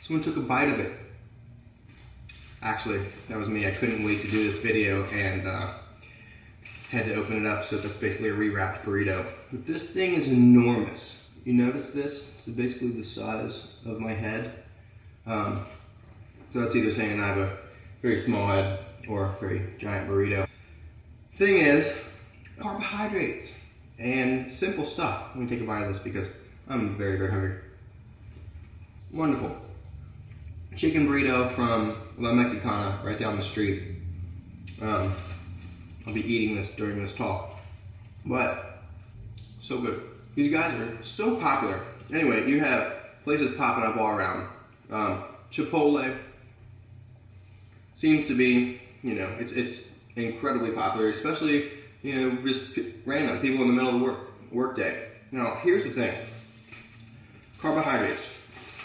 Someone took a bite of it. Actually, that was me. I couldn't wait to do this video and had to open it up, so that's basically a rewrapped burrito. But this thing is enormous. You notice this? It's basically the size of my head. So that's either saying I have a very small head or a very giant burrito. Thing is, carbohydrates and simple stuff. Let me take a bite of this because I'm very, very hungry. Wonderful. Chicken burrito from La Mexicana right down the street. I'll be eating this during this talk. But, so good. These guys are so popular. Anyway, you have places popping up all around. Chipotle seems to be, it's incredibly popular, especially, just random people in the middle of the work day. Now, here's the thing. Carbohydrates.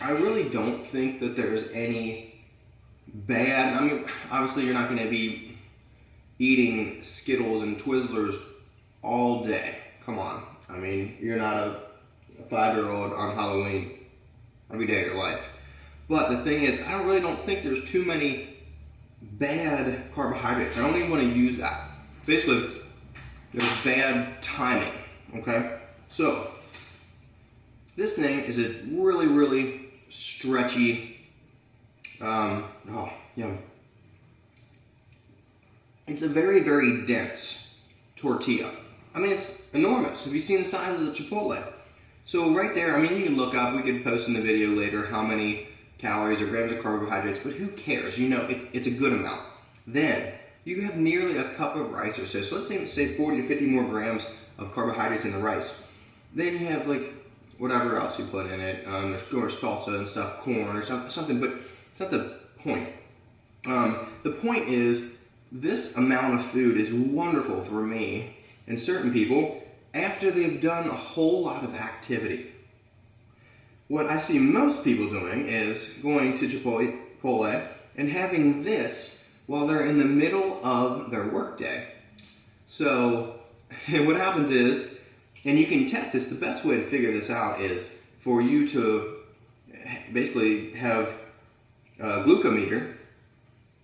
I really don't think that there's any bad, obviously you're not going to be eating Skittles and Twizzlers all day. Come on. You're not a 5-year-old on Halloween every day of your life. But the thing is, I really don't think there's too many bad carbohydrates. I don't even want to use that. Basically, there's bad timing, okay? So, this thing is a really, really stretchy, yum. It's a very, very dense tortilla. It's enormous. Have you seen the size of the Chipotle? So right there, you can look up, we could post in the video later how many calories or grams of carbohydrates, but who cares? It's a good amount. Then, you have nearly a cup of rice or so. So let's say 40 to 50 more grams of carbohydrates in the rice. Then you have whatever else you put in it. There's salsa and stuff, corn or something, but it's not the point. The point is, this amount of food is wonderful for me and certain people after they've done a whole lot of activity. What I see most people doing is going to Chipotle and having this while they're in the middle of their workday. So what happens is, and you can test this, the best way to figure this out is for you to basically have a glucometer.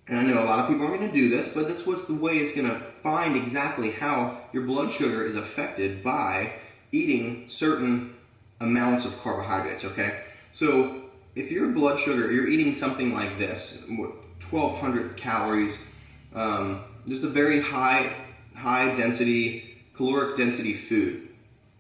And I know a lot of people aren't going to do this, but that's what's the way it's going to find exactly how your blood sugar is affected by eating certain amounts of carbohydrates, okay? So if your blood sugar, you're eating something like this, 1,200 calories, just a very high density, caloric density food,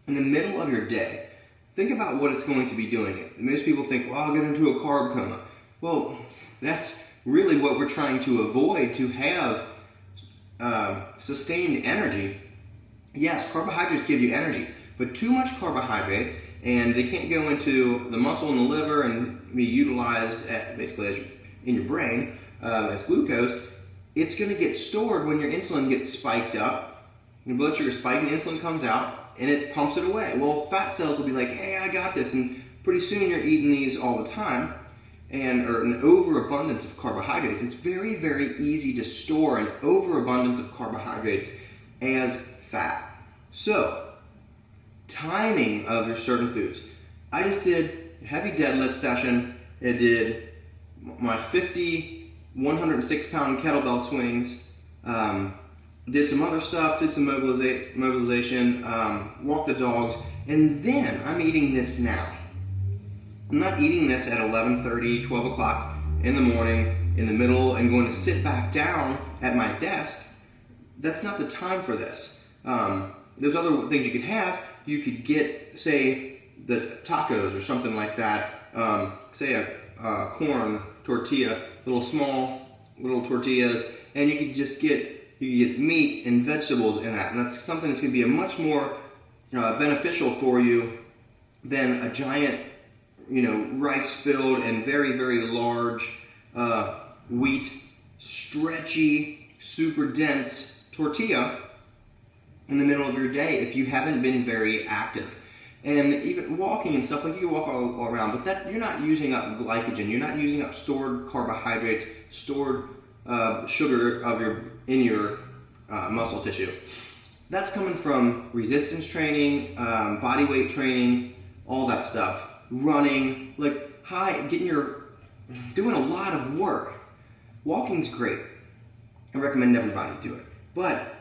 in the middle of your day, think about what it's going to be doing. Most people think, well, I'll get into a carb coma. Well, that's really what we're trying to avoid, to have sustained energy. Yes, carbohydrates give you energy, but too much carbohydrates, and they can't go into the muscle and the liver and be utilized basically in your brain as glucose. It's going to get stored when your insulin gets spiked up, your blood sugar spikes, and insulin comes out, and it pumps it away. Well, fat cells will be like, hey, I got this, and pretty soon you're eating these all the time, or an overabundance of carbohydrates. It's very, very easy to store an overabundance of carbohydrates as fat. So, timing of your certain foods. I just did a heavy deadlift session. I did my 50, 106-pound kettlebell swings. Did some other stuff, did some mobilization, walked the dogs, and then I'm eating this now. I'm not eating this at 11:30, 12 o'clock in the morning, in the middle, and going to sit back down at my desk. That's not the time for this. There's other things you could have. You could get, say, the tacos or something like that. Say a corn tortilla, little tortillas, and you could just get meat and vegetables in that. And that's something that's going to be a much more beneficial for you than a giant, rice-filled and very, very large wheat, stretchy, super dense tortilla in the middle of your day if you haven't been very active. And even walking and stuff, you can walk all around, but that you're not using up glycogen, you're not using up stored carbohydrates, stored sugar in your muscle tissue. That's coming from resistance training, body weight training, all that stuff. Running, getting your doing a lot of work. Walking's great. I recommend everybody do it. But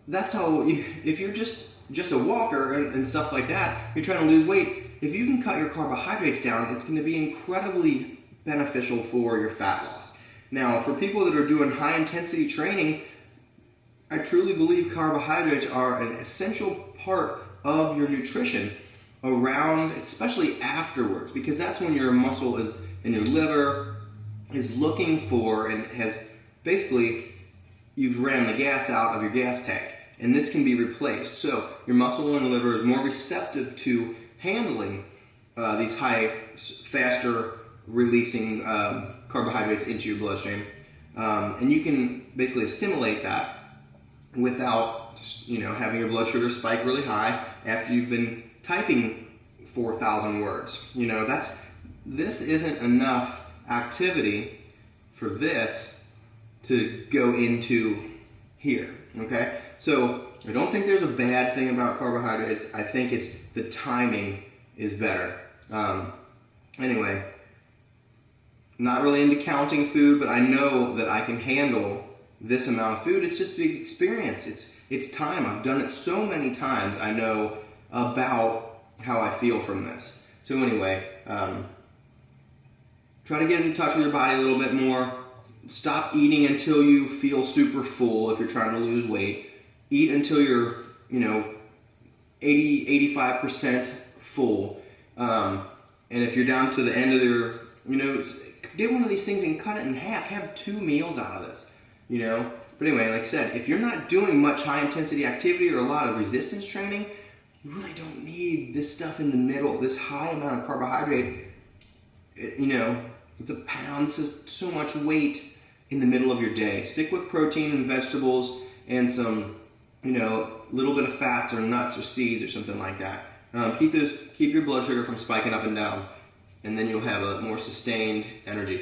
that's how, if you're just a walker and stuff like that, you're trying to lose weight, if you can cut your carbohydrates down, it's going to be incredibly beneficial for your fat loss. Now, for people that are doing high intensity training, I truly believe carbohydrates are an essential part of your nutrition around, especially afterwards, because that's when your muscle is and your liver is looking for and has basically, you've ran the gas out of your gas tank, and this can be replaced. So your muscle and liver is more receptive to handling these faster releasing carbohydrates into your bloodstream, and you can basically assimilate that without having your blood sugar spike really high after you've been typing 4,000 words. This isn't enough activity for this to go into here, okay? So I don't think there's a bad thing about carbohydrates. I think it's the timing is better. Anyway, not really into counting food, but I know that I can handle this amount of food. It's just the experience. It's time. I've done it so many times. I know about how I feel from this. So anyway, try to get in touch with your body a little bit more. Stop eating until you feel super full if you're trying to lose weight. Eat until you're, 80-85% full. And if you're down to the end of your, get one of these things and cut it in half. Have 2 meals out of this, But anyway, like I said, if you're not doing much high intensity activity or a lot of resistance training, you really don't need this stuff in the middle, this high amount of carbohydrate. It's a pound. This is so much weight in the middle of your day. Stick with protein and vegetables and some, little bit of fats or nuts or seeds or something like that. Keep your blood sugar from spiking up and down, and then you'll have a more sustained energy.